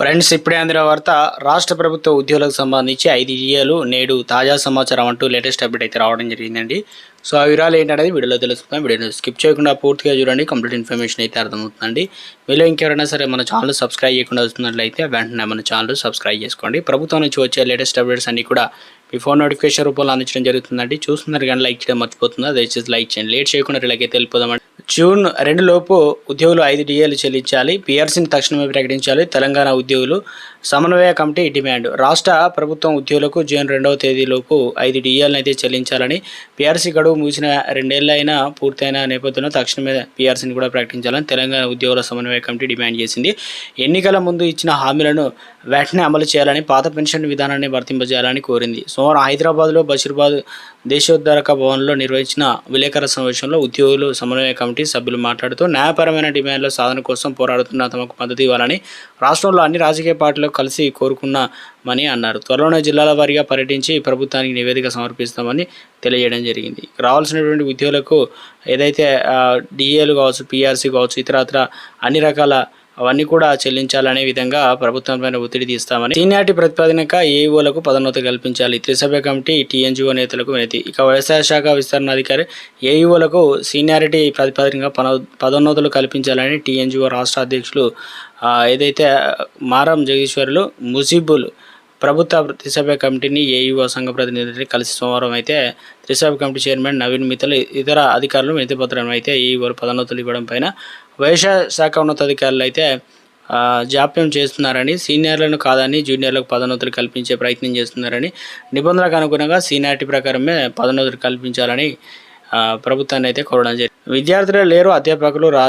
Friends, ఇప్పుడే అందిన వార్త. రాష్ట్ర ప్రభుత్వ ఉద్యోగులకు సంబంధించి 5 డిఏలు నేడు తాజా సమాచారం అంటూ లేటెస్ట్ అప్డేట్ అయితే రావడం జరిగిందండి. సో ఆ వివరాలు ఏంటనేది వీడియోలో తెలుసుకుందాం. వీడియోని స్కిప్ చేయకుండా పూర్తిగా చూడండి, కంప్లీట్ ఇన్ఫర్మేషన్ అయితే అర్థమవుతుందండి. మీలో ఇంకెవరైనా సరే మన ఛానల్ సబ్స్క్రైబ్ చేయకుండా వస్తున్నట్లయితే వెంటనే మన ఛానల్ సబ్స్క్రైబ్ చేసుకోండి. ప్రభుత్వం నుంచి వచ్చే లేటెస్ట్ అప్డేట్స్ అన్ని కూడా మీ ఫోన్ నోటిఫికేషన్ రూపంలో అందించడం జరుగుతుందండి. చూస్తున్నారు కానీ లైక్ చేయడం మర్చిపోతుందా? దయచేసి లైక్ చేయండి. లేట్ చేయకుండా ఇలాగైతే వెళ్ళిపోదామండి. జూన్ 2 లోపు ఉద్యోగులు 5 డిఏలు చెల్లించాలి. పీఆర్సీని తక్షణమే ప్రకటించాలి. తెలంగాణ ఉద్యోగులు సమన్వయ కమిటీ డిమాండ్. రాష్ట్ర ప్రభుత్వం ఉద్యోగులకు జూన్ 2వ తేదీలోపు 5 డిఏలను అయితే చెల్లించాలని, పీఆర్సీ గడువు ముగిసిన 2 ఏళ్లైనా పూర్తయిన నేపథ్యంలో తక్షణమే పీఆర్సీని కూడా ప్రకటించాలని తెలంగాణ ఉద్యోగుల సమన్వయ కమిటీ డిమాండ్ చేసింది. ఎన్నికల ముందు ఇచ్చిన హామీలను వెంటనే అమలు చేయాలని, పాత పెన్షన్ విధానాన్ని వర్తింపజేయాలని కోరింది. సోమవారం హైదరాబాద్లో బషీర్బాద్ దేశోద్ధరక భవన్లో నిర్వహించిన విలేకరుల సమావేశంలో ఉద్యోగులు సమన్వయ కమిటీ సభ్యులు మాట్లాడుతూ న్యాయపరమైన డిమాండ్ల సాధన కోసం పోరాడుతున్న తమకు మద్దతు ఇవ్వాలని రాష్ట్రంలో అన్ని రాజకీయ పార్టీలు కలిసి కోరుకున్నామని అన్నారు. త్వరలోనే జిల్లాల వారీగా పర్యటించి ప్రభుత్వానికి నివేదిక సమర్పిస్తామని తెలియజేయడం జరిగింది. రావాల్సినటువంటి ఉద్యోగులకు ఏదైతే డిఏలు కావచ్చు, పీఆర్సీ కావచ్చు, ఇతరత్ర అన్ని రకాల అవన్నీ కూడా చెల్లించాలనే విధంగా ప్రభుత్వంపైన ఒత్తిడి తీస్తామని, సీనియారిటీ ప్రతిపాదనక ఏఈఓలకు పదోన్నతి కల్పించాలి. త్రిసభ్య కమిటీ టీఎన్జీఓ నేతలకు వినతి. ఇక వ్యవసాయ శాఖ విస్తరణాధికారి ఏఈఓలకు సీనియారిటీ ప్రతిపాదనగా పదోన్నతులు కల్పించాలని టీఎన్జీఓ రాష్ట్ర అధ్యక్షులు ఏదైతే మారం జగదీశ్వర్లు ముజీబుల్ ప్రభుత్వ త్రిసభ్య కమిటీని ఏఈఓ సంఘ ప్రతినిధులని కలిసి సోమవారం అయితే త్రిసభ్య కమిటీ చైర్మన్ నవీన్ మిత్తల్ ఇతర అధికారులు వినతిపత్రం అయితే ఏఈఓలు పదోన్నతులు ఇవ్వడం పైన వ్యవసాయ శాఖ ఉన్నతాధికారులు అయితే జాప్యం చేస్తున్నారని, సీనియర్లను కాదని జూనియర్లకు పదోన్నతులు కల్పించే ప్రయత్నం చేస్తున్నారని, నిబంధనలకు అనుగుణంగా సీనియారిటీ ప్రకారమే పదోన్నతులు కల్పించాలని ప్రభుత్వాన్ని అయితే కోరడం జరిగింది. విద్యార్థులు లేరు, అధ్యాపకులు రారు.